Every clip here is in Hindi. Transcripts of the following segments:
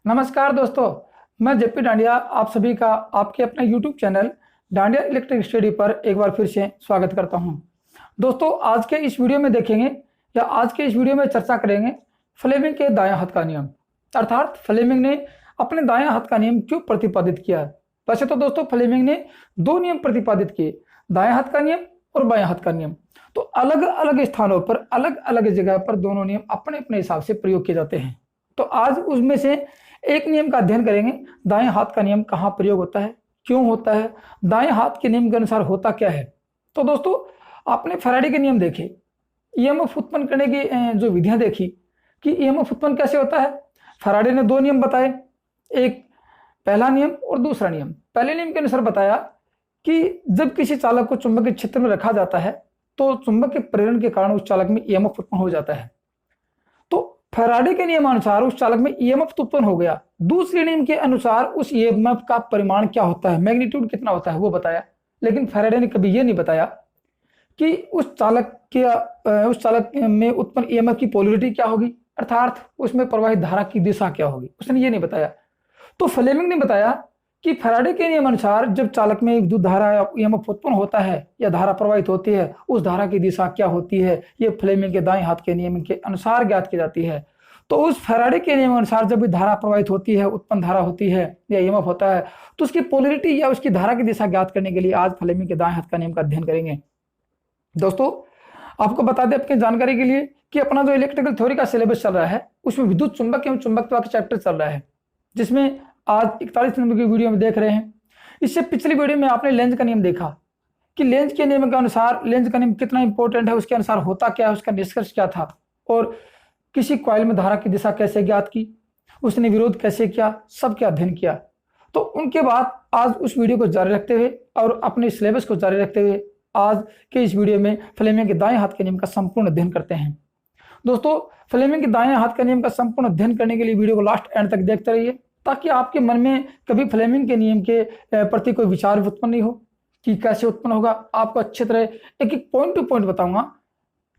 नमस्कार दोस्तों, मैं जेपी डांडिया आप सभी का आपके अपने YouTube channel dandiya electric study पर एक बार फिर से स्वागत करता हूं। दोस्तों, आज के इस वीडियो में देखेंगे या आज के इस वीडियो में चर्चा करेंगे फ्लेमिंग के दाएं हाथ का नियम, अर्थात फ्लेमिंग ने अपने दाएं हाथ का नियम क्यों प्रतिपादित किया। वैसे तो दोस्तों फ्लेमिंग ने दो नियम प्रतिपादित किए, दाएं हाथ का नियम और बाएं हाथ का नियम। तो अलग अलग स्थानों पर अलग अलग जगह पर दोनों नियम अपने अपने हिसाब से प्रयोग किए जाते हैं। तो आज उसमें से एक नियम का अध्ययन करेंगे, दाएं हाथ का नियम कहाँ प्रयोग होता है, क्यों होता है, दाएं हाथ के नियम के अनुसार होता क्या है। तो दोस्तों, आपने फैराडे के नियम देखे, ईएमएफ उत्पन्न करने की जो विधियां देखी कि ईएमएफ उत्पन्न कैसे होता है। फैराडे ने दो नियम बताए, एक पहला नियम और दूसरा नियम। पहले नियम के अनुसार बताया कि जब किसी चालक को चुंबकीय क्षेत्र में रखा जाता है तो चुंबक के प्रेरण के कारण उस चालक में ईएमएफ उत्पन्न हो जाता है। तो फैराडे के नियमानुसार उस चालक में ईएमएफ उत्पन्न हो गया। दूसरे नियम के अनुसार उस ईएमएफ का परिमाण क्या होता है, मैग्नीट्यूड कितना होता है वो बताया। लेकिन फैराडे ने कभी यह नहीं बताया कि उस चालक में उत्पन्न ईएमएफ की पोलैरिटी क्या होगी, अर्थात उसमें प्रवाहित धारा की दिशा क्या होगी, उसने ये नहीं बताया। तो फ्लेमिंग ने बताया कि फैराडे के नियम अनुसार जब चालक में विद्युत धारा या ईएमएफ उत्पन्न होता है या धारा प्रवाहित होती है, उस धारा की दिशा क्या होती है, ये फ्लेमिंग के दाएं हाथ के नियम के अनुसार ज्ञात की जाती है। तो उस फैराडे के नियम अनुसार जब भी धारा प्रवाहित होती है, उत्पन्न धारा होती है या ईएमएफ होता है, तो उसकी पोलैरिटी या उसकी धारा की दिशा ज्ञात करने के लिए आज फ्लेमिंग के दाएं हाथ का नियम का अध्ययन करेंगे। दोस्तों, आपको बता दें आपकी जानकारी के लिए कि अपना जो इलेक्ट्रिकल थ्योरी का सिलेबस चल रहा है उसमें विद्युत चुंबक एवं चुंबकत्व का चैप्टर चल रहा है, जिसमें आज 41 नंबर की वीडियो में देख रहे हैं। इससे पिछली वीडियो में आपने लेंज का नियम देखा कि लेंज के नियम के अनुसार लेंज का नियम कितना इंपॉर्टेंट है, उसके अनुसार होता क्या है, उसका निष्कर्ष क्या था और किसी कॉइल में धारा की दिशा कैसे ज्ञात की, उसने विरोध कैसे किया, सब क्या अध्ययन किया। तो उनके बाद आज उस वीडियो को जारी रखते हुए और अपने सिलेबस को जारी रखते हुए आज के इस वीडियो में फ्लेमिंग के दाएं हाथ के नियम का संपूर्ण अध्ययन करते हैं। दोस्तों, फ्लेमिंग के दाएं हाथ के नियम का संपूर्ण अध्ययन करने के लिए वीडियो को लास्ट एंड तक देखते रहिए, ताकि आपके मन में कभी फ्लेमिंग के नियम के प्रति कोई विचार उत्पन्न नहीं हो कि कैसे उत्पन्न होगा। आपको अच्छे तरह एक एक पॉइंट टू पॉइंट बताऊंगा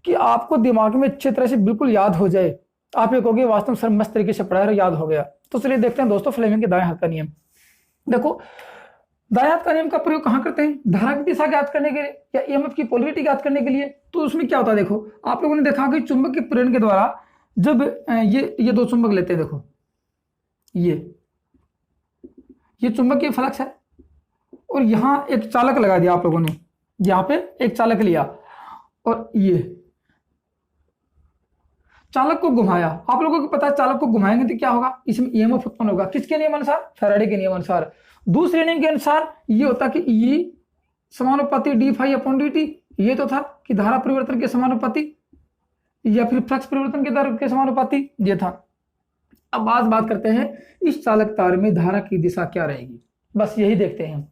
कि आपको दिमाग में अच्छे तरह से बिल्कुल याद हो जाए। आप ये कहोगे वास्तव में सर मस्त तरीके से पढ़ाया और याद हो गया। तो चलिए देखते हैं दोस्तों फ्लेमिंग के दाएं हाथ का नियम। देखो, दाएं हाथ का नियम का प्रयोग कहाँ करते हैं, धारा की दिशा ज्ञात करने के लिए या ईएमएफ की पोलैरिटी ज्ञात करने के लिए। तो उसमें क्या होता है, देखो आप लोगों ने देखा कि चुंबक के प्रेरण के द्वारा जब ये दो चुंबक लेते हैं, देखो ये चुंबकीय फ्लक्स है और यहां एक चालक लगा दिया आप लोगों ने, यहां पे एक चालक लिया और ये चालक को घुमाया। आप लोगों को पता है चालक को घुमाएंगे तो क्या होगा, इसमें ईएमएफ उत्पन्न होगा। किसके नियम अनुसार, फैराडे के नियम अनुसार। दूसरे नियम के अनुसार ये होता कि ई समानुपाती D phi upon D T, ये तो था कि धारा परिवर्तन के समानुपाती या फिर फ्लक्स परिवर्तन के दर के समानुपाती, ये था। अब आज बात करते हैं इस चालक तार में धारा की दिशा क्या रहेगी, बस यही देखते हैं।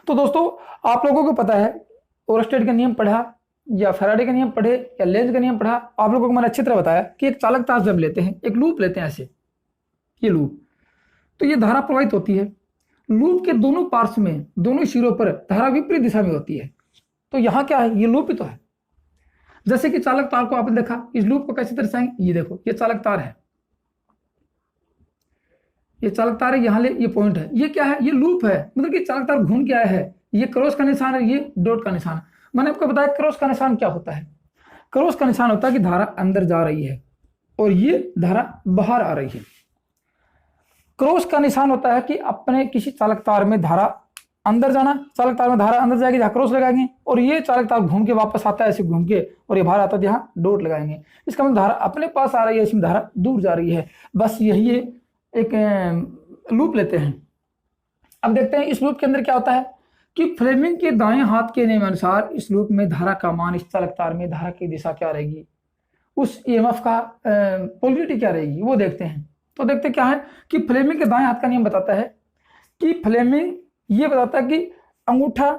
तो दोस्तों, आप लोगों को पता है ओरस्टेड का नियम पढ़ा या फैराडे का नियम पढ़े या लेंज का नियम पढ़ा, आप लोगों को मैंने अच्छी तरह बताया कि एक चालक तार जब लेते हैं, एक लूप लेते हैं ऐसे, ये लूप, तो ये धारा प्रवाहित होती है। लूप के दोनों पार्श्व में, दोनों सिरों पर धारा विपरीत दिशा में होती है। तो यहाँ क्या है, ये लूप ही तो है। जैसे कि चालक तार को आपने देखा, इस लूप को कैसे दर्शाएंगे, ये देखो ये चालक तार है, ये चालक तार है, यहाँ ले ये पॉइंट है, ये क्या है, ये लूप है। मतलब कि चालक तार घूम के आया है, ये क्रॉस का निशान है, ये डॉट का निशान। मैंने आपको बताया क्रॉस का निशान क्या होता है। क्रॉस का निशान होता है कि धारा अंदर जा रही है और ये धारा बाहर आ रही है। क्रॉस का निशान होता है कि अपने किसी चालक तार में धारा अंदर जाना, चालक तार में धारा अंदर जाएगी, जहाँ क्रॉस लगाएंगे, और ये चालक तार घूम के वापस आता है ऐसे घूम के, और ये बाहर आता है जहाँ डॉट लगाएंगे। इसका मतलब धारा अपने पास आ रही है, इसमें धारा दूर जा रही है। बस यही एक लूप लेते हैं। अब देखते हैं इस लूप के अंदर क्या होता है कि फ्लेमिंग के दाएं हाथ के नियम अनुसार इस लूप में धारा का मान, इस चालक तार में धारा की दिशा क्या रहेगी, उस ईएमएफ का पोलैरिटी क्या रहेगी, वो देखते हैं। तो देखते क्या है कि फ्लेमिंग के दाएं हाथ का नियम बताता है कि फ्लेमिंग ये बताता है कि अंगूठा,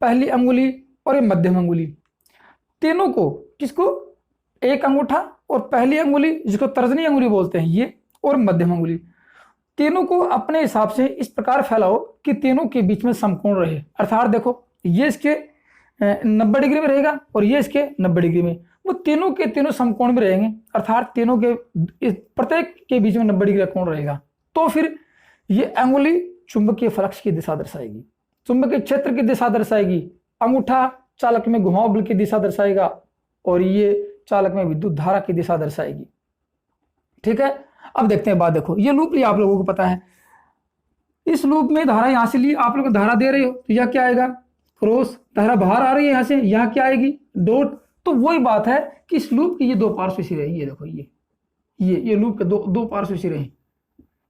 पहली अंगुली और ये मध्यम अंगुली, तीनों को, किसको, एक अंगूठा और पहली अंगुली जिसको तर्जनी अंगुली बोलते हैं ये, और मध्यम अंगुली, तीनों को अपने हिसाब से इस प्रकार फैलाओ कि तीनों के बीच में समकोण रहे। अर्थात देखो ये इसके 90 डिग्री में रहेगा और ये इसके 90 डिग्री में, वो तीनों के तीनों समकोण में रहेंगे। अर्थात तीनों के प्रत्येक के बीच में 90 डिग्री का कोण रहेगा। तो फिर ये अंगुली चुंबकीय फ्लक्स की दिशा दर्शाएगी, चुंबकीय क्षेत्र की दिशा दर्शाएगी, अंगूठा चालक में घुमाव बल की दिशा दर्शाएगा और ये चालक में विद्युत धारा की दिशा दर्शाएगी। ठीक है, अब देखते हैं बात। देखो ये लूप लिया, आप लोगों को पता है इस लूप में धारा यहां से ली, आप लोग धारा दे रहे हो तो यह क्या आएगा क्रॉस, धारा बाहर आ रही है यहां से, यहां क्या आएगी डॉट। तो वही बात है कि इस लूप की ये दो पार्श्व सिरे हैं, ये देखो ये लूप के दो पार्श्व सिरे हैं,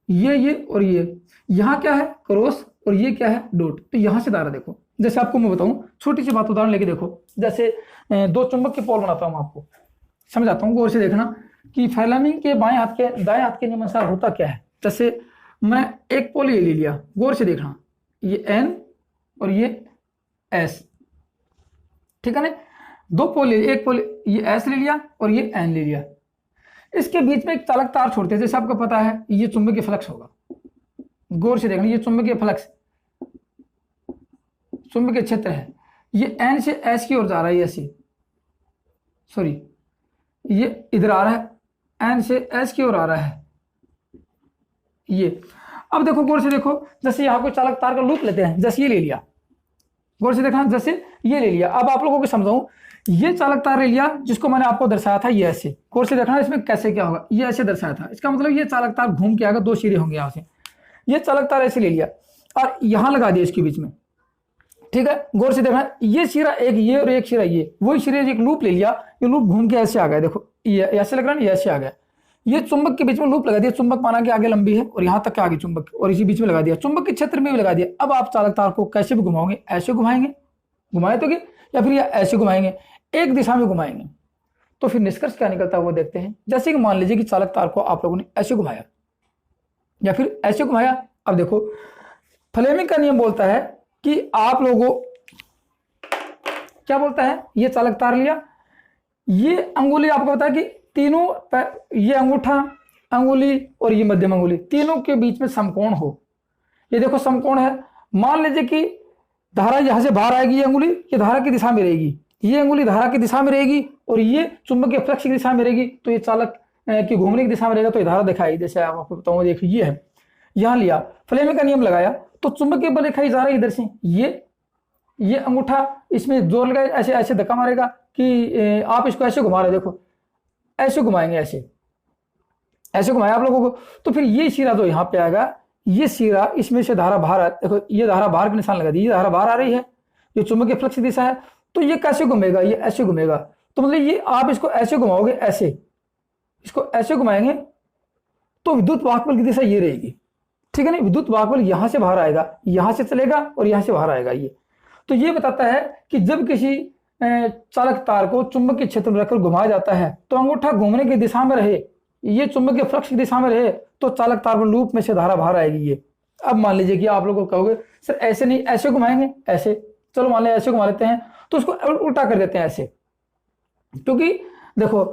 ये और ये, यहाँ क्या है क्रॉस और ये क्या है डॉट। तो यहां से धारा देखो, जैसे आपको मैं बताऊं छोटी सी बात उदाहरण लेके देखो, जैसे दो चुंबक के पोल बनाता हूं, आपको समझाता हूं, गौर से देखना कि फेलेमिंग के बाएं हाथ के दाएं हाथ के नियम अनुसार होता क्या है। जैसे मैं एक पोल ये ले लिया, गौर से देखना, ये एन और ये एस, ठीक है ना, दो पोल, एक पोल ये एस ले लिया और ये एन ले लिया, इसके बीच में एक चालक तार छोड़ते हैं, जैसे आपको पता है ये चुंबकीय फ्लक्स होगा, गौर से देखना ये चुंबकीय फ्लक्स, चुंबकीय क्षेत्र है, ये एन से एस की ओर जा रहा है, ऐसे सॉरी ये इधर आ रहा है, एन से एस की ओर आ रहा है ये। अब देखो गौर से देखो, जैसे यहां को चालक तार का लूप लेते हैं, जैसे ये ले लिया, गौर से देखना, जैसे ये ले लिया। अब आप लोगों को समझाऊं, ये चालक तार ले लिया जिसको मैंने आपको दर्शाया था ये ऐसे, गौर से देखना इसमें कैसे क्या होगा, ये ऐसे दर्शाया था, इसका मतलब ये चालक तार घूम के आएगा, दो सिरे होंगे यहां से, ये चालक तार ऐसे ले लिया और यहां लगा दिया इसके बीच में, ठीक है। गौर से देखना ये सिरा एक ये और एक सिरा ये, वही सिरे एक लूप ले लिया, ये लूप घूम के ऐसे आ गया, देखो ये ऐसे लग रहा है, ये ऐसे आ गया, ये चुंबक के बीच में लूप लगा दिया, चुंबक माना के आगे लंबी है और यहां तक के आगे चुंबक, और इसी बीच में लगा दिया, चुंबक के क्षेत्र में भी लगा दिया। अब आप चालक तार को कैसे भी घुमाओगे, ऐसे घुमाएंगे, घुमाए तो या फिर ऐसे घुमाएंगे, एक दिशा में घुमाएंगे, तो फिर निष्कर्ष क्या निकलता है वो देखते हैं। जैसे कि मान लीजिए कि चालक तार को आप लोगों ने ऐसे घुमाया या फिर ऐसे घुमाया। अब देखो फ्लेमिंग का नियम बोलता है कि आप लोगों क्या बोलता है, ये चालक तार लिया, ये अंगुली आपको पता है कि तीनों, ये अंगूठा अंगुली और ये मध्यम अंगुली तीनों के बीच में समकोण हो, ये देखो समकोण है। मान लीजिए कि धारा यहां से बाहर आएगी, ये अंगुली ये धारा की दिशा में रहेगी, ये अंगुली धारा की दिशा में रहेगी और ये चुंबकीय फ्लक्स की दिशा में रहेगी, तो ये चालक की घूमने की दिशा में रहेगा, तो ये धारा दिखाई, जैसे आपको बताऊंगा, देखिए ये है, यहां लिया फ्लेमिंग का नियम लगाया तो चुंबकीय बल दिखाई जा रहा है इधर से, ये अंगूठा इसमें जोर लगाए, ऐसे ऐसे धक्का मारेगा कि आप इसको ऐसे घुमा रहे, देखो ऐसे घुमाएंगे, ऐसे घुमाया आप लोगों को, तो फिर ये सिरा जो यहाँ पे आएगा, ये सिरा इसमें से धारा बाहर, देखो ये धारा बाहर के निशान लगा दी, ये धारा बाहर आ रही है, ये चुंबकीय फ्लक्स की दिशा है, तो ये कैसे घूमेगा, ये ऐसे घूमेगा, तो मतलब ये आप इसको ऐसे घुमाओगे, ऐसे इसको ऐसे घुमाएंगे तो विद्युत वाहक बल की दिशा ये रहेगी, ठीक है ना, विद्युत वाहक बल यहां से बाहर आएगा, यहां से चलेगा और यहां से बाहर आएगा ये। तो ये बताता है कि जब किसी चालक तार को चुंबकीय क्षेत्र में रखकर घुमाया जाता है तो अंगूठा घूमने की दिशा में रहे, ये चुंबकीय फ्लक्स की दिशा में रहे, तो चालक तार पर लूप में से धारा बाहर आएगी ये। अब मान लीजिए कि आप लोगों को कहोगे सर ऐसे नहीं, ऐसे घुमाएंगे, ऐसे, चलो मान लें ऐसे घुमा लेते हैं, तो उसको उल्टा कर देते हैं ऐसे, क्योंकि देखो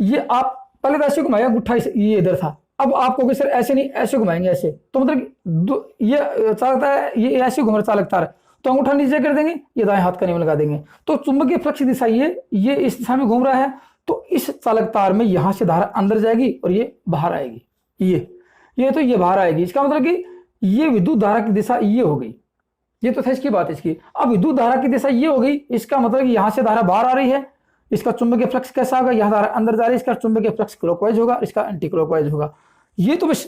ये आप पहले तो ऐसे घुमाया, अंगूठा ये इधर था, अब आप कहोगे सर ऐसे नहीं, ऐसे घुमाएंगे, ऐसे, तो मतलब ये चालक तार ये ऐसे घूम रहा चालक तार, तो अंगूठा नीचे कर देंगे, ये दाएं हाथ का नियम लगा देंगे, तो चुंबकीय फ्लक्स की दिशा ये इस दिशा में घूम रहा है, तो इस चालक तार में यहां से धारा अंदर जाएगी और ये बाहर आएगी, ये तो ये बाहर आएगी, इसका मतलब कि ये विद्युत धारा की दिशा ये हो गई, ये तो था इसकी बात इसकी। अब विद्युत धारा की दिशा ये हो गई, इसका मतलब कि यहां से धारा बाहर आ रही है, इसका चुंबकीय फ्लक्स कैसा होगा, यहां धारा अंदर जा रही है, इसका चुंबकीय फ्लक्स क्लॉकवाइज होगा, इसका एंटी क्लॉकवाइज होगा। ये तो बस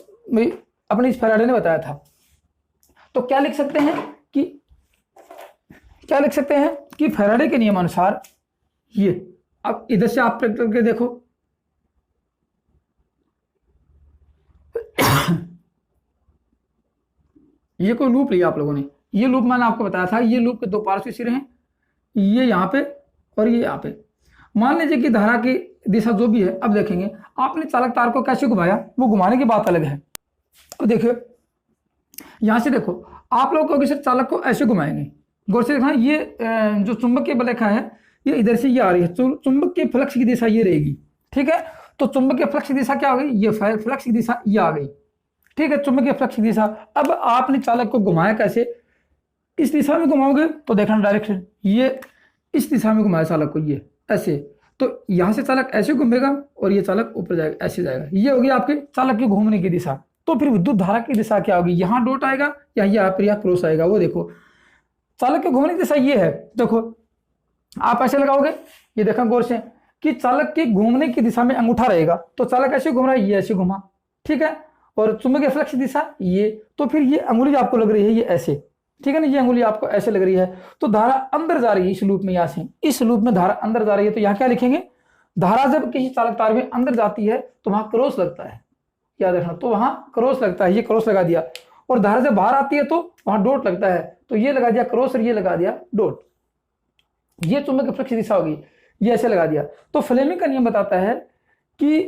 अपने इस फैराडे ने बताया था। तो क्या लिख सकते हैं कि फैराडे के नियमानुसार ये, अब इधर से आप प्रयोग करके देखो, ये कोई लूप लिया आप लोगों ने, ये लूप मैंने आपको बताया था, ये लूप के दो पार्श्व सिरे हैं, ये यहाँ पे और ये यहाँ पे। मान लीजिए कि धारा की दिशा जो भी है, अब देखेंगे आपने चालक तार को कैसे घुमाया, वो घुमाने की बात अलग है। अब देखिए यहां से देखो, आप लोग को सिर्फ चालक को ऐसे घुमाएंगे, गौर से देखना, ये जो चुंबकीय बल रेखा है ये इधर से ये आ रही है, चुंबकीय फ्लक्स की दिशा ये रहेगी, ठीक है। तो चुंबकीय फ्लक्स की दिशा क्या हो गई, ये फ्लक्स की दिशा ये आ गई, ठीक है, चुंबकीय फ्लक्स की दिशा। अब आपने चालक को घुमाया कैसे, इस दिशा में घुमाओगे तो देखना डायरेक्शन, ये इस दिशा में घुमाया चालक को, ये ऐसे, तो यहां से चालक ऐसे घूमेगा और ये चालक ऊपर जाएगा, ऐसे जाएगा, ये होगी आपके चालक की घूमने की दिशा, तो फिर विद्युत धारा की दिशा क्या होगी, यहाँ डॉट आएगा या यहाँ पर यहाँ क्रॉस आएगा। वो देखो चालक के घूमने की दिशा ये है, देखो आप ऐसे लगाओगे, ये देखा गौर से कि चालक के घूमने की दिशा में अंगूठा रहेगा, तो चालक ऐसे घूम रहा है, ये ऐसे घुमा, ठीक है, और चुंबकीय फ्लक्स की दिशा ये, तो फिर ये अंगुली आपको लग रही है ये ऐसे, ठीक है ना, ये अंगुली आपको ऐसे लग रही है, तो धारा अंदर जा रही है इस लूप में, यहाँ से इस लूप में धारा अंदर जा रही है। तो यहाँ क्या लिखेंगे, धारा जब किसी चालक तार में अंदर जाती है तो वहां क्रॉस लगता है, याद रखना, तो वहां क्रॉस लगता है, ये क्रॉस लगा दिया, और धारा जब बाहर आती है तो वहां डॉट लगता है, तो ये लगा दिया क्रॉस और ये लगा दिया डॉट, ये चुंबकीय फ्लक्स की दिशा होगी, ये ऐसे लगा दिया। तो फ्लेमिंग का नियम बताता है कि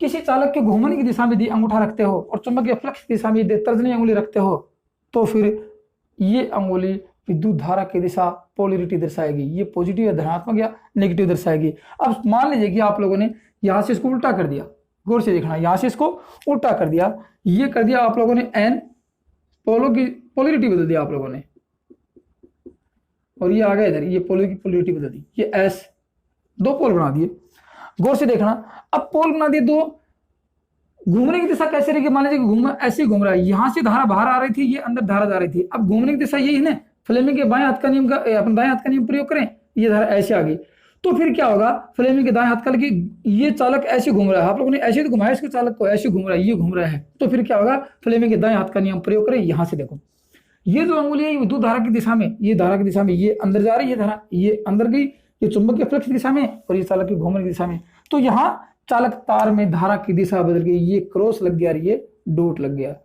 किसी चालक के घूमने की दिशा में यदि अंगूठा रखते हो और चुंबकीय फ्लक्स की दिशा में यदि तर्जनी अंगुली रखते हो, तो फिर ये अंगुली विद्युत धारा की दिशा पोलरिटी दर्शाएगी, ये पॉजिटिव या धनात्मक या नेगेटिव दर्शाएगी। अब मान लीजिए कि आप लोगों ने यहां से इसको उल्टा कर दिया, गौर से देखना, यहां से इसको उल्टा कर दिया, ये कर दिया आप लोगों ने एन, पोलो की पोलरिटी बदल दिया आप लोगों ने, और ये आ गया इधर, ये पोलो की पोलरिटी बदल दी, ये एस, दो पोल बना दिए। गौर से देखना, अब पोल बना दिए दो, घूमने की दिशा कैसे रहेगी, मान लीजिए घूम ऐसे घूम रहा है, यहां से धारा बाहर आ रही थी, ये अंदर धारा जा रही थी, अब घूमने की दिशा यही है ना, फ्लेमिंग के बाएं हाथ का नियम का अपन दाएं हाथ का नियम प्रयोग करें, ये धारा ऐसे आ गई, तो फिर क्या होगा, फ्लेमिंग के दाएं हाथ का कि ये चालक ऐसे घूम रहा है, आप लोगों ने ऐसे तो घुमाया इसके चालक को, ऐसे घूम रहा है, ये घूम रहा है, तो फिर क्या होगा, फ्लेमिंग के दाएं हाथ का नियम प्रयोग करें। यहां से देखो ये जो अंगुली है विद्युत धारा की दिशा में, ये धारा की दिशा में, ये अंदर जा रही है धारा, ये अंदर गई, ये चुंबकीय फ्लक्स की दिशा में, और ये चालक के घूमने की दिशा में, तो यहाँ चालक तार में धारा की दिशा बदल गई, ये क्रॉस लग गया, ये डॉट लग गया।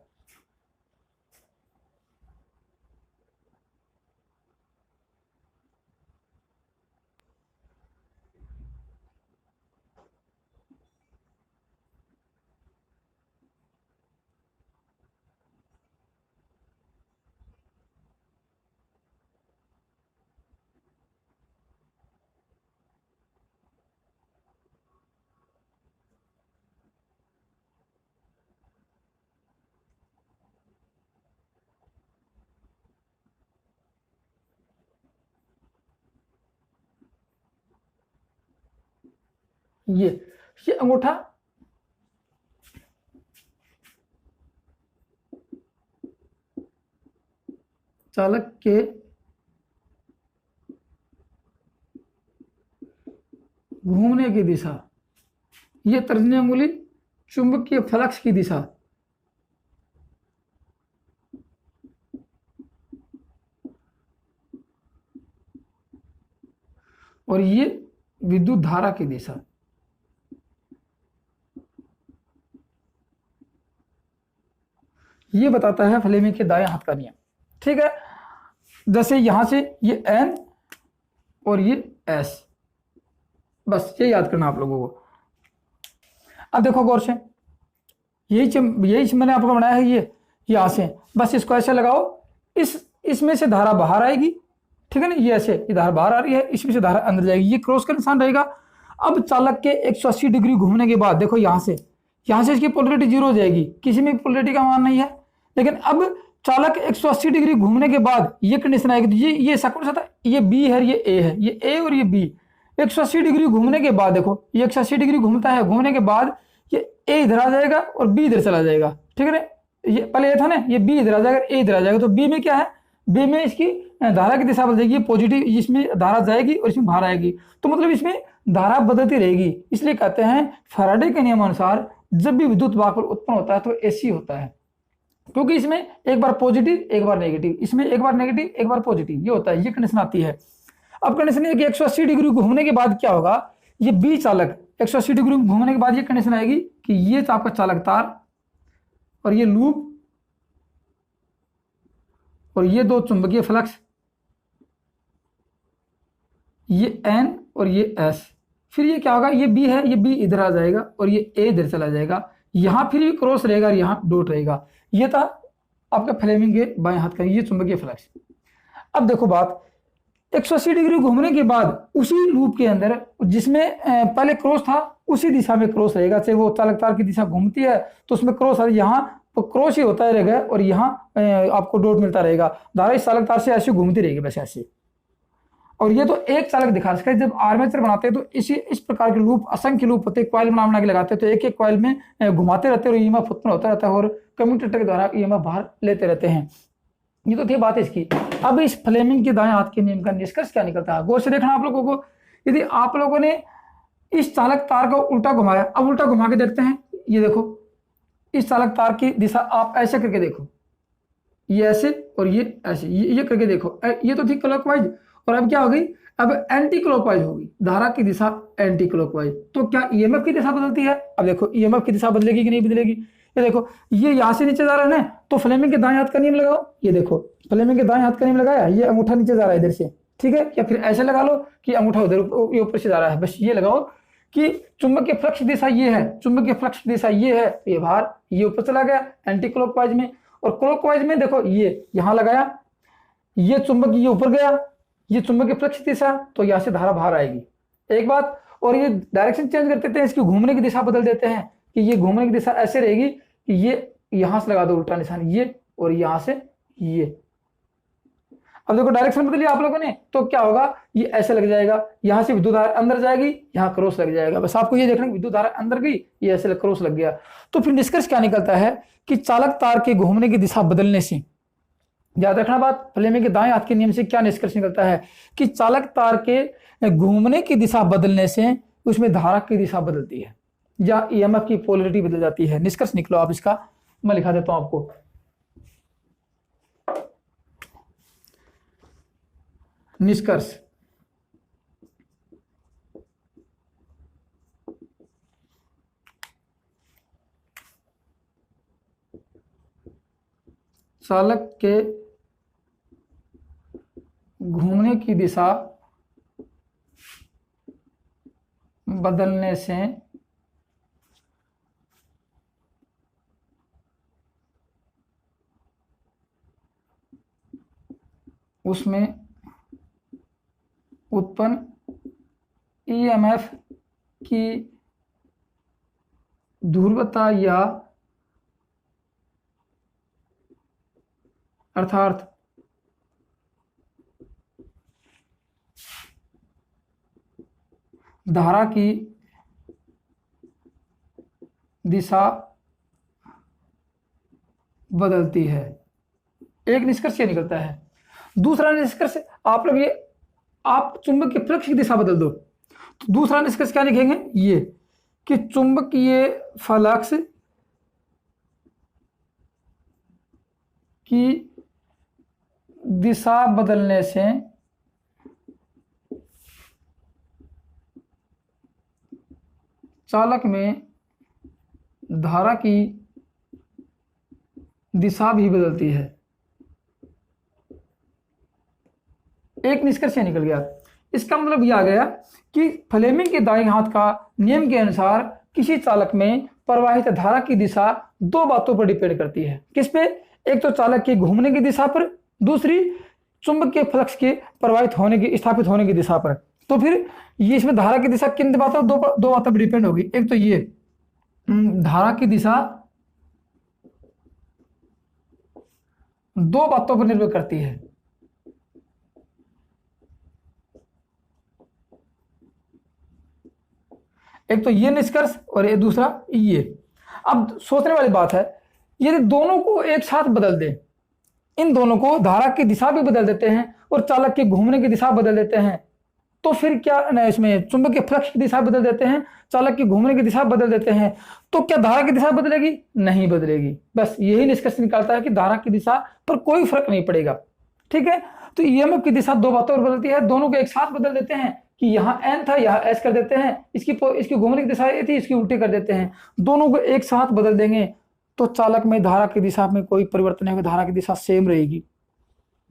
ये अंगूठा चालक के घूमने की दिशा, ये तर्जनी अंगुली चुंबकीय फ्लक्स की दिशा, और ये विद्युत धारा की दिशा। ये बताता है फ्लेमिंग के दाएं हाथ का नियम, ठीक है। जैसे यहां से ये एन और ये एस, बस ये याद करना आप लोगों को। अब देखो गौर से, यही मैंने आपको बनाया है, ये यहां से बस इसको ऐसे लगाओ, इसमें से धारा बाहर आएगी, ठीक है ना, ये ऐसे, ये धारा बाहर आ रही है, इसमें से धारा अंदर जाएगी, ये क्रॉस का निशान रहेगा। अब चालक के 180 डिग्री घूमने के बाद देखो यहां से इसकी पोलरिटी जीरो हो जाएगी, किसी में पोलरिटी का मान नहीं है, लेकिन अब चालक 180 डिग्री घूमने के बाद ये कंडीशन आएगी, तो ये ऐसा कौन सा था, ये बी है, ये ए है, ये ए और ये बी। 180 डिग्री घूमने के बाद देखो ये 180 डिग्री घूमता है, घूमने के बाद ये ए इधर आ जाएगा और बी इधर चला जाएगा, ठीक है ना, ये पहले ये था ना, ये बी इधर आ जाएगा, ए इधर आ जाएगा, तो बी में क्या है, बी में इसकी धारा की दिशा बदल जाएगी, पॉजिटिव, इसमें धारा जाएगी और इसमें बाहर आएगी, तो मतलब इसमें धारा बदलती रहेगी। इसलिए कहते हैं फैराडे के नियमानुसार जब भी विद्युत वाहक उत्पन्न होता है तो ऐसी होता है, क्योंकि इसमें एक बार पॉजिटिव एक बार नेगेटिव, इसमें एक बार नेगेटिव एक बार पॉजिटिव, ये होता है, ये कंडीशन आती है। अब कंडीशन है कि 180 डिग्री घूमने के बाद क्या होगा, ये बी चालक 180 डिग्री घूमने के बाद ये कंडीशन आएगी कि ये आपका चालक तार और ये लूप और ये दो चुंबकीय फ्लक्स, ये एन और ये एस, फिर ये क्या होगा, ये बी है, ये बी इधर आ जाएगा और ये ए इधर चला जाएगा, यहां फिर भी क्रॉस रहेगा और यहां डॉट रहेगा। ये था आपका फ्लेमिंग के बाएं हाथ का ये चुंबकीय फ्लक्स। अब देखो बात, 180 डिग्री घूमने के बाद उसी लूप के अंदर जिसमें पहले क्रॉस था उसी दिशा में क्रॉस रहेगा, चाहे वो चालक तार की दिशा घूमती है तो उसमें क्रॉस, यहाँ तो क्रॉस ही होता रहेगा और यहाँ आपको डॉट मिलता रहेगा, धारा इस चालक तार से ऐसे घूमती रहेगी, बस ऐसे। और ये तो एक चालक दिखा रखा है। जब आर्मेचर बनाते हैं तो इस प्रकार के लूप, असंख्य लूप होते हैं, कॉइल बना के लगाते हैं, तो एक एक कॉइल में घुमाते रहते हैं और ईएमएफ उत्पन्न होता रहता है और कम्यूटेटर के द्वारा ईएमएफ बाहर लेते रहते हैं। ये तो थी बात इसकी। अब इस फ्लेमिंग के दाएं हाथ के नियम का निष्कर्ष क्या निकलता है, गौर से देखना आप लोगों को। यदि आप लोगों ने इस चालक तार को उल्टा घुमाया, अब उल्टा घुमा के देखते हैं, ये देखो इस चालक तार की दिशा आप ऐसे करके देखो, ये ऐसे और ये ऐसे, ये करके देखो, ये तो थी क्लॉकवाइज और अब क्या हो गई, अब एंटी क्लॉकवाइज होगी, धारा की दिशा एंटी क्लॉकवाइज। तो क्या ईएमएफ की दिशा बदलती है? अब देखो ईएमएफ की दिशा बदलेगी कि नहीं बदलेगी। ये देखो ये यहां से नीचे जा रहा है ना, तो फ्लेमिंग के दाएं हाथ का नियम लगाओ। ये देखो फ्लेमिंग के दाएं हाथ का नियम लगाया, ये अंगूठा नीचे जा रहा है इधर से, ठीक है, या फिर ऐसे लगा लो कि अंगूठा उधर ऊपर से जा रहा है। बस ये लगाओ कि चुंबकीय फ्लक्स दिशा ये है, चुंबकीय फ्लक्स दिशा ये है, तो ये बाहर ये ऊपर चला गया एंटी क्लॉकवाइज में, और क्लॉकवाइज में देखो ये यहां लगाया, ये चुंबक ये ऊपर गया, ये चुंबकीय फ्लक्स दिशा, तो यहां से धारा बाहर आएगी, एक बात। और ये डायरेक्शन चेंज कर देते हैं, इसकी घूमने की दिशा बदल देते हैं कि ये घूमने की दिशा ऐसे रहेगी कि ये यहां से लगा दो उल्टा निशान, ये और यहां से ये। अब देखो डायरेक्शन बदली आप लोगों ने, तो क्या होगा, ये ऐसे लग जाएगा, यहां से विद्युत धारा अंदर जाएगी, यहां क्रॉस लग जाएगा। बस आपको ये देखना कि विद्युत धारा अंदर गई, ये ऐसे क्रॉस लग गया। तो फिर निष्कर्ष क्या निकलता है कि चालक तार के घूमने की दिशा बदलने से, याद रखना बात, फ्लेमिंग के दाएं हाथ के नियम से क्या निष्कर्ष निकलता है कि चालक तार के घूमने की दिशा बदलने से उसमें धारा की दिशा बदलती है या ईएमएफ की पोलरिटी बदल जाती है। निष्कर्ष निकलो आप इसका, मैं लिखा देता हूं आपको। निष्कर्ष, चालक के घूमने की दिशा बदलने से उसमें उत्पन्न ईएमएफ की ध्रुवता या अर्थात धारा की दिशा बदलती है। एक निष्कर्ष ये निकलता है। दूसरा निष्कर्ष आप लोग ये, आप चुंबक के फ्लक्स की दिशा बदल दो, तो दूसरा निष्कर्ष क्या लिखेंगे, ये कि चुंबकीय फ्लक्स की दिशा बदलने से चालक में धारा की दिशा भी बदलती है। एक निष्कर्ष निकल गया। इसका मतलब यह आ गया कि फ्लेमिंग के दाएं हाथ का नियम के अनुसार किसी चालक में प्रवाहित धारा की दिशा दो बातों पर डिपेंड करती है। किस पे? एक तो चालक के घूमने की दिशा पर, दूसरी चुंबकीय फ्लक्स के प्रवाहित होने की, स्थापित होने की दिशा पर। तो फिर ये इसमें धारा की दिशा किन बातों, दो बातों पर डिपेंड होगी। एक तो ये धारा की दिशा दो बातों पर निर्भर करती है। एक तो ये निष्कर्ष और ये दूसरा ये। अब सोचने वाली बात है, यदि दोनों को एक साथ बदल दें, इन दोनों को धारा की दिशा भी बदल देते हैं और चालक के घूमने की दिशा बदल देते हैं, तो फिर क्या ना, इसमें चुंबकीय फ्लक्स की दिशा बदल देते हैं, चालक की घूमने की दिशा बदल देते हैं, तो क्या धारा की दिशा बदलेगी? नहीं बदलेगी। बस यही निष्कर्ष निकालता है कि धारा की दिशा पर कोई फर्क नहीं पड़ेगा। ठीक है, तो ईएमएफ की दिशा दो बातों पर बदलती है, दोनों को एक साथ बदल देते हैं कि यहाँ एन था, यहाँ एस कर देते हैं, इसकी घूमने की दिशा ये थी, इसकी उल्टी कर देते हैं, दोनों को एक साथ बदल देंगे तो चालक में धारा की दिशा में कोई परिवर्तन नहीं होगा, धारा की दिशा सेम रहेगी।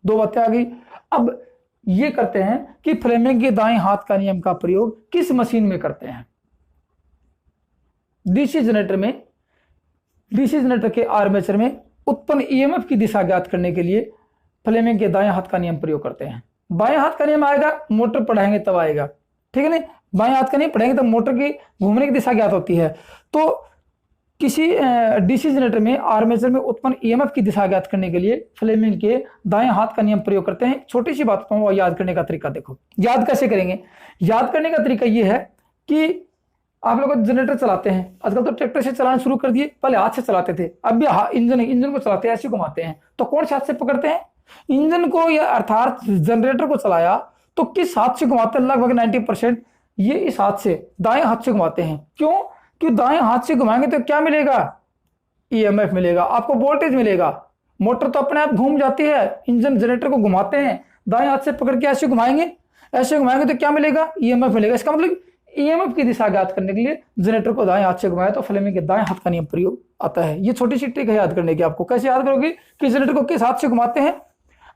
दो बातें आ गई। अब ये करते हैं कि फ्लेमिंग के दाएं हाथ का नियम का प्रयोग किस मशीन में करते हैं? डीसी जनरेटर में, डीसी जनरेटर के आर्मेचर में उत्पन्न ईएमएफ की दिशा ज्ञात करने के लिए फ्लेमिंग के दाएं हाथ का नियम प्रयोग करते हैं। बाएं हाथ का नियम आएगा, मोटर पढ़ाएंगे तब आएगा, ठीक है ना। बाएं हाथ का नहीं पढ़ेंगे तब मोटर की घूमने की दिशा ज्ञात होती है। तो किसी डीसी जनरेटर में आर्मेचर में उत्पन्न ईएमएफ की दिशा ज्ञात करने के लिए फ्लेमिंग के दाएं हाथ का नियम प्रयोग करते हैं। छोटी सी बात को याद करने का तरीका देखो। याद कैसे करेंगे? याद करने का तरीका ये है कि आप लोग जनरेटर चलाते हैं, आजकल तो ट्रैक्टर से चलाना शुरू कर दिए, पहले हाथ से चलाते थे, अब भी इंजन को चलाते हैं, ऐसे घुमाते हैं। तो कौन से हाथ से पकड़ते हैं? इंजन को, या अर्थात जनरेटर को चलाया तो किस हाथ से घुमाते हैं? लगभग 90% ये इस हाथ से, दाएं हाथ से घुमाते हैं। क्यों? कि दाएं हाथ से घुमाएंगे तो क्या मिलेगा? ईएमएफ मिलेगा, आपको वोल्टेज मिलेगा। मोटर तो अपने आप घूम जाती है, इंजन जनरेटर को घुमाते हैं, दाएं हाथ से पकड़ के ऐसे घुमाएंगे तो क्या मिलेगा? ईएमएफ मिलेगा। इसका मतलब ईएमएफ की दिशा ज्ञात करने के लिए जनरेटर को दाएं हाथ से घुमाया तो फ्लेमिंग के दाएं हाथ का नियम प्रयोग आता है। ये छोटी सी ट्रिक है याद करने की। आपको कैसे याद करोगे कि जनरेटर को किस हाथ से घुमाते हैं?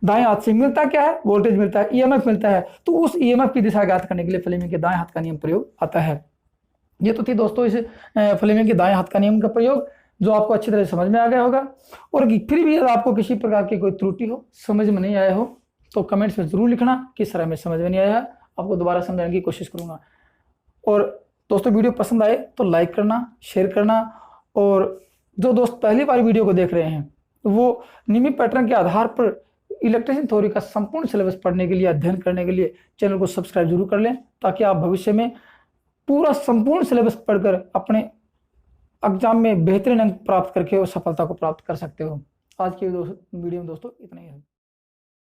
दाएं हाथ से। मिलता क्या है? वोल्टेज मिलता है, ईएमएफ मिलता है। तो उस ईएमएफ की दिशा ज्ञात करने के लिए फ्लेमिंग के दाएं हाथ का नियम प्रयोग आता है। ये तो थी दोस्तों इस फ्लेमिंग के दाएं हाथ का नियम का प्रयोग, जो आपको अच्छी तरह समझ में आ गया होगा। और फिर भी अगर आपको किसी प्रकार की कोई त्रुटि हो, समझ में नहीं आया हो, तो कमेंट्स में जरूर लिखना किस तरह में समझ में नहीं आया है, आपको दोबारा समझाने की कोशिश करूंगा। और दोस्तों वीडियो पसंद आए तो लाइक करना, शेयर करना, और जो दोस्त पहली बार वीडियो को देख रहे हैं वो नियमित पैटर्न के आधार पर इलेक्ट्रिशियन थ्योरी का संपूर्ण सिलेबस पढ़ने के लिए, अध्ययन करने के लिए चैनल को सब्सक्राइब जरूर कर लें, ताकि आप भविष्य में पूरा संपूर्ण सिलेबस पढ़कर अपने एग्जाम में बेहतरीन अंक प्राप्त करके और सफलता को प्राप्त कर सकते हो। आज की वीडियो में दोस्तों इतना ही है।